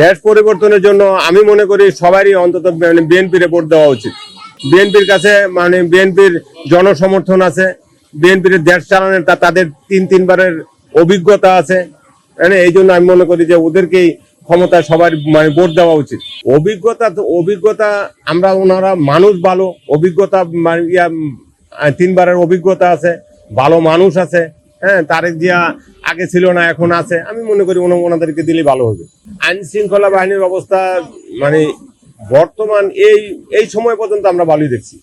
দেশ পরিবর্তনের জন্য আমি মনে করি সবারই অন্তত বিএনপির ভোট দেওয়া উচিত। বিএনপির কাছে বিএনপির জনসমর্থন আছে, বিএনপির দেশ চালানোর তাদের তিনবারের অভিজ্ঞতা আছে। এই জন্য আমি মনে করি যে ওদেরকেই ক্ষমতা সবার ভোট দেওয়া উচিত। অভিজ্ঞতা আমরা ওনারা মানুষ ভালো, অভিজ্ঞতা তিনবারের অভিজ্ঞতা আছে, ভালো মানুষ আছে। হ্যাঁ, তারেক জিয়া আগে ছিল না, এখন আছে। আমি মনে করি ওনাদেরকে দিলে ভালো হবে। আইন শৃঙ্খলা বাহিনীর অবস্থা বর্তমান এই সময় পর্যন্ত আমরা ভালোই দেখছি।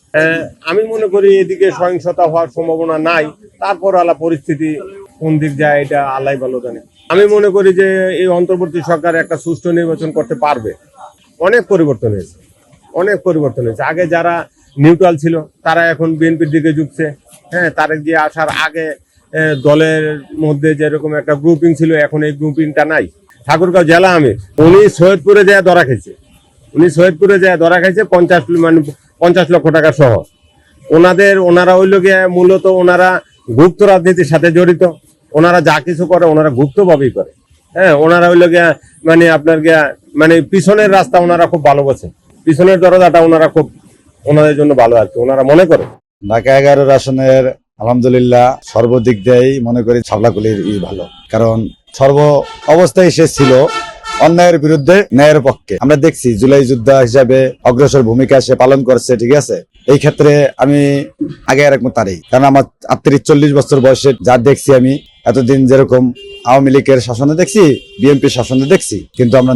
আমি মনে করি এদিকে সহিংসতা হওয়ার সম্ভাবনা নাই। তারপর পরিস্থিতি কোন দিক যায় এটা আল্লাহ ভালো জানে। আমি মনে করি যে এই অন্তর্বর্তী সরকার একটা সুষ্ঠু নির্বাচন করতে পারবে। অনেক পরিবর্তন হয়েছে। আগে যারা নিউট্রাল ছিল তারা এখন বিএনপির দিকে ঝুঁকছে। হ্যাঁ, তারেক জিয়া আসার আগে দলের মধ্যে যেরকম একটা গ্রুপিং ছিল, এখন এই গ্রুপিংটা নাই। ঠাকুরগাঁও জেলা আমির উনি সৈয়দপুরে যায় ধরা খাইছে। 50 লক্ষ টাকা সহ। ওনারা হইল গিয়ে মূলত ওনারা গুপ্ত রাজনীতির সাথে জড়িত। ওনারা যা কিছু করে ওনারা গুপ্ত ভাবেই করে। হ্যাঁ, ওনারা হইল গিয়া পিছনের রাস্তা ওনারা খুব ভালোবাসে, পিছনের দরজাটা ওনারা খুব ওনাদের জন্য ভালো আর কি ওনারা মনে করে। ঢাকা 11 আসনের আলহামদুলিল্লাহ সর্বদিক দিয়েই মনে করি ছাবলাকুলির ভালো, কারণ সর্ব অবস্থায় সে ছিল অন্যায়ের বিরুদ্ধে ন্যায়ের পক্ষে। আমরা দেখছি জুলাই যোদ্ধা হিসাবে অগ্রসর ভূমিকা সে পালন করছে, ঠিক আছে। এই ক্ষেত্রে আমি আগে একমত তারই, কারণ আমার 38-40 বছর বয়সে যা দেখছি আমি এতদিন, যেরকম আওয়ামী লীগের শাসনে দেখছি, বিএনপির শাসনে দেখছি, কিন্তু আমরা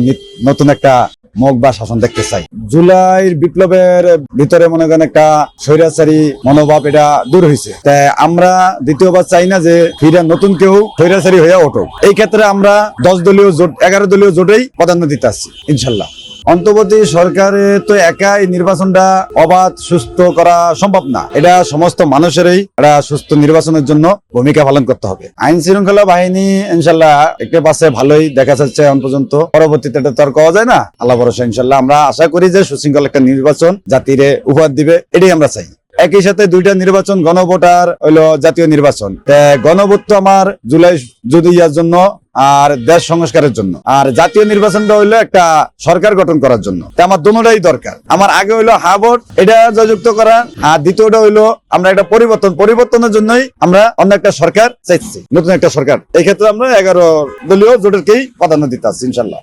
নতুন একটা মুখ বা শাসন দেখতে চাই। জুলাইয়ের বিপ্লবের ভিতরে মনে করেন একটা স্বৈরাচারী মনোভাব এটা দূর হয়েছে। তাই আমরা দ্বিতীয়বার চাই না যে ফিরে নতুন কেউ স্বৈরাচারী হয়ে ওঠো। এই ক্ষেত্রে আমরা 10 দলীয় জোট, 11 দলীয় জোটেই প্রাধান্য দিতে আসছি ইনশাল্লাহ। অন্তর্বর্তী সরকারে তো একাই নির্বাচনটা অবাধ সুস্থ করা সম্ভব না। এটা সমস্ত মানুষেরই একটা সুস্থ নির্বাচনের জন্য ভূমিকা পালন করতে হবে। আইন শৃঙ্খলা বাহিনী ইনশাল্লাহ একটা পাশে ভালোই দেখা যাচ্ছে এখন পর্যন্ত। পরবর্তীতে এটা তর্ক হওয়া যায় না, আল্লাহ ভরসা। ইনশাল্লাহ আমরা আশা করি যে সুশৃঙ্খল একটা নির্বাচন জাতিরে উপহার দিবে, এটাই আমরা চাই। একই সাথে 2টা নির্বাচন, গণভোট আর হইলো জাতীয় নির্বাচন। গণভোট তো আমার জুলাই জুদিয়ার জন্য আর দেশ সংস্কারের জন্য, আর জাতীয় নির্বাচনটা হইলো একটা সরকার গঠন করার জন্য। আমার দুটোটাই দরকার। আমার আগে হইলো ভোট, এটা যুক্ত করা, আর দ্বিতীয়টা হইলো আমরা একটা পরিবর্তনের জন্যই আমরা অন্য একটা সরকার চাইছি, নতুন একটা সরকার। এই ক্ষেত্রে আমরা 11 দলীয় জোটেরকেই প্রাধান্য দিতে আসছি ইনশাল্লাহ।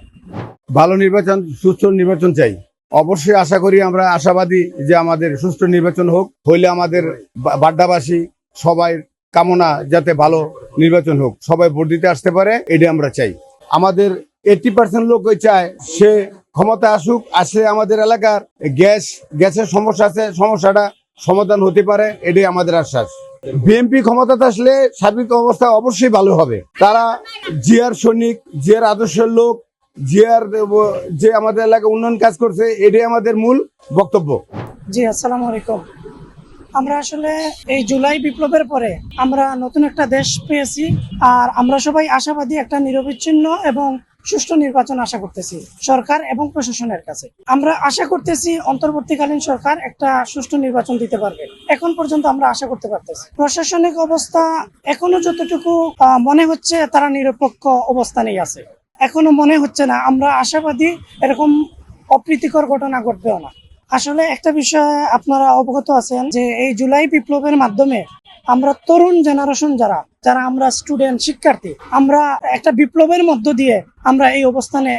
ভালো নির্বাচন, সুষ্ঠু নির্বাচন চাই। অবশ্যই আশা করি, আমরা আশাবাদী যে আমাদের সুষ্ঠু নির্বাচন হইলে আমাদের বাড্ডাবাসী সবাই কামনা যাতে ভালো নির্বাচন হোক, সবাই ভোট দিতে আসতে পারে, এটা আমরা চাই। আমাদের 80% লোকই চায় সে ক্ষমতা আসলে আমাদের এলাকার গ্যাসের সমস্যা আছে, সমস্যাটা সমাধান হতে পারে, এটাই আমাদের আশ্বাস। বিএনপি ক্ষমতাতে আসলে সার্বিক অবস্থা অবশ্যই ভালো হবে। তারা জিয়ার সৈনিক, জিয়ার আদর্শের লোক, জিয়ার যে আমাদের এলাকায় উন্নয়ন কাজ করছে, এটাই আমাদের মূল বক্তব্য। জি, আসসালামু আলাইকুম। আমরা আসলে এই জুলাই বিপ্লবের পরে আমরা নতুন একটা দেশ পেয়েছি, আর আমরা সবাই আশাবাদী একটা নিরবিচ্ছিন্ন এবং সুষ্ঠু নির্বাচন আশা করতেছি সরকার এবং প্রশাসনের কাছে। আমরা আশা করতেছি অন্তর্বর্তীকালীন সরকার একটা সুষ্ঠু নির্বাচন দিতে পারবে। এখন পর্যন্ত আমরা আশা করতে পারতেছি। প্রশাসনিক অবস্থা এখনো যতটুকু মনে হচ্ছে তারা নিরপেক্ষ অবস্থানেই আছে, এখনো মনে হচ্ছে না। আমরা আশাবাদী এরকম অপ্রীতিকর ঘটনা ঘটবেও না। আসলে একটা বিষয় আপনারা অবগত আছেন যে এই জুলাই বিপ্লবের মাধ্যমে আমরা তরুণ জেনারেশন যারা আমরা স্টুডেন্ট, শিক্ষার্থী, আমরা একটা বিপ্লবের মধ্য দিয়ে আমরা এই অবস্থানে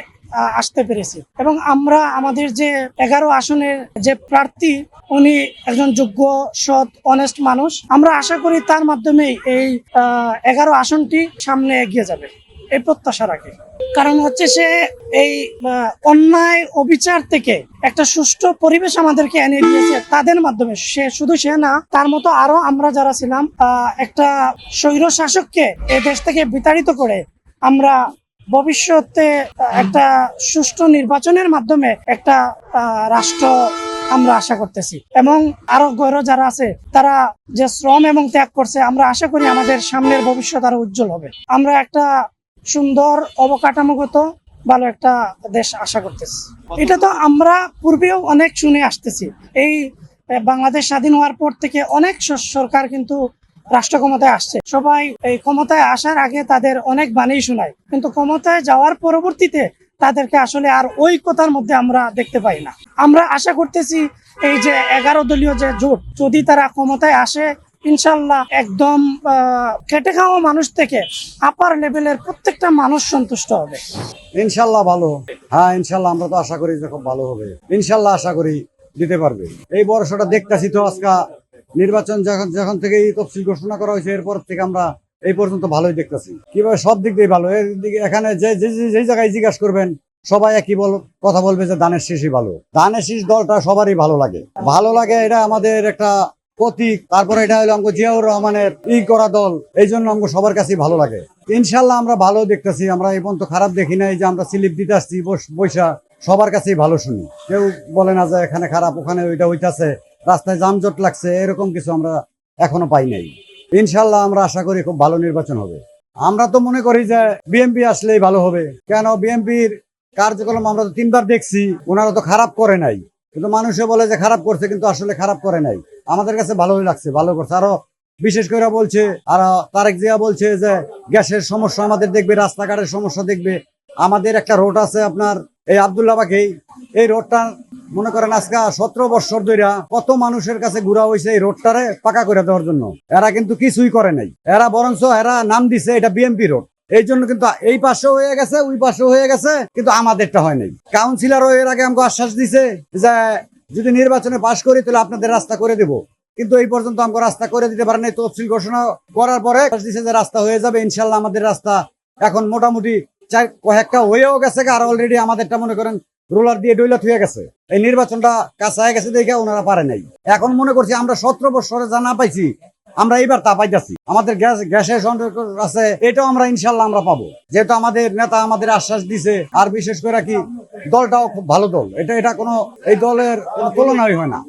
আসতে পেরেছি। এবং আমরা আমাদের যে 11 আসনের যে প্রার্থী, উনি একজন যোগ্য, সৎ, অনেস্ট মানুষ। আমরা আশা করি তার মাধ্যমেই এই 11 আসনটি সামনে এগিয়ে যাবে, এই প্রত্যাশা রাখে। কারণ হচ্ছে সে এই অন্যায় অবিচার থেকে একটা সুষ্ঠু পরিবেশ আমাদেরকে এনে দিয়েছে তাদের মাধ্যমে। সে না, তার মতো আরো আমরা যারা ছিলাম একটা স্বৈর শাসককে এই দেশ থেকে বিতাড়িত করে আমরা ভবিষ্যতে একটা সুষ্ঠু নির্বাচনের মাধ্যমে একটা রাষ্ট্র আমরা আশা করতেছি। এবং আরো গৌর যারা আছে তারা যে শ্রম এবং ত্যাগ করছে, আমরা আশা করি আমাদের সামনের ভবিষ্যৎ আরো উজ্জ্বল হবে। আমরা একটা সুন্দর অবকাঠামোগত ভালো একটা দেশ আশা করতেছি। এটা তো আমরা পূর্বেও অনেক শুনে আসতেছি। এই বাংলাদেশ স্বাধীন হওয়ার পর থেকে অনেক সরকার কিন্তু রাষ্ট্র ক্ষমতায় আসছে। সবাই এই ক্ষমতায় আসার আগে তাদের অনেক বাণী শোনায়, কিন্তু ক্ষমতায় যাওয়ার পরবর্তীতে তাদেরকে আসলে আর ঐক্যতার মধ্যে আমরা দেখতে পাই না। আমরা আশা করতেছি এই যে 11 দলীয় যে জোট, যদি তারা ক্ষমতায় আসে, ইনশাল্লাহ একদম খেটে খাওয়া মানুষ থেকে আপার লেভেলের প্রত্যেকটা মানুষ সন্তুষ্ট হবে। ইনশাল্লাহ ভালো। হ্যাঁ, ইনশাল্লাহ আমরা তো আশা করি যে খুব ভালো হবে। ইনশাল্লাহ আশা করি দিতে পারবে। এই বর্ষটা দেখতেছি তো, আজকে নির্বাচন যখন থেকে এই তফসিল ঘোষণা করা হয়েছে, এরপর থেকে আমরা এই পর্যন্ত ভালোই দেখতেছি। কিভাবে সব দিক দিয়ে ভালো। এর দিকে এখানে যে জায়গায় জিজ্ঞাসা করবেন, সবাই একই কথা বলবে যে ধানের শীষই ভালো। ধানের শীষ দলটা সবারই ভালো লাগে। ভালো লাগে, এটা আমাদের একটা প্রতীক। তারপরে এটা হলো আমাকে জিয়াউর রহমানের করা দল, এই জন্য আমাকে সবার কাছেই ভালো লাগে। ইনশাল্লাহ আমরা ভালো দেখতেছি। আমরা এই পর্যন্ত খারাপ দেখি নাই। যে আমরা স্লিপ দিতে আসছি বৈশা, সবার কাছেই ভালো শুনি। কেউ বলে না যে এখানে খারাপ, ওখানে ওইটা হইতাছে, রাস্তায় যানজট লাগছে, এরকম কিছু আমরা এখনো পাই নাই। ইনশাল্লাহ আমরা আশা করি খুব ভালো নির্বাচন হবে। আমরা তো মনে করি যে বিএনপি আসলেই ভালো হবে। কেন, বিএনপির কার্যক্রম আমরা তো 3বার দেখছি, ওনারা তো খারাপ করে নাই। কিন্তু মানুষে বলে যে খারাপ করছে, কিন্তু আসলে খারাপ করে নাই। আমাদের কাছে ভালোই লাগছে, ভালো করছে। আরো বিশেষ করে বলছে, আর তারেক জিয়া বলছে যে গ্যাসের সমস্যা আমাদের দেখবে, রাস্তাঘাটের সমস্যা দেখবে। আমাদের একটা রোড আছে আপনার এই আব্দুল্লাহ বাকি, এই রোডটা মনে করেন আজকে 17 বছর ধরে কত মানুষের কাছে ঘুরা হয়েছে এই রোডটারে পাকা করে দেওয়ার জন্য। এরা কিন্তু কিছুই করে নাই। এরা বরঞ্চ এরা নাম দিছে এটা বিএমপি রোড। এই জন্য কিন্তু এই পাশেও হয়ে গেছে, ওই পাশেও হয়ে গেছে, কিন্তু আমাদেরটা হয় নাই। কাউন্সিলরও এর আগে আমাকে আশ্বাস দিছে যে যদি নির্বাচনে পাশ করি তাহলে আপনাদের রাস্তা করে দেব, কিন্তু এই পর্যন্ত আমাকে রাস্তা করে দিতে পারে নাই। তফসিল ঘোষণা করার পরে দিছে যে রাস্তা হয়ে যাবে। ইনশাল্লাহ আমাদের রাস্তা এখন মোটামুটি কয়েকটা হয়েও গেছে, আর অলরেডি আমাদেরটা মনে করেন রোলার দিয়ে ডইলা থুয়ে গেছে। এই নির্বাচনটা কাছে হয়ে গেছে দেখে ওনারা পারে নাই। এখন মনে করছি আমরা 17 বছরে যা না পাইছি, আমরা এইবার তা পাইতেছি। আমাদের গ্যাসের সংকট আছে, এটাও আমরা ইনশাল্লাহ আমরা পাবো, যেহেতু আমাদের নেতা আমাদের আশ্বাস দিছে। আর বিশেষ করে কি, দলটাও খুব ভালো দল। এটা কোনো এই দলের কোনো তুলনাই হয় না।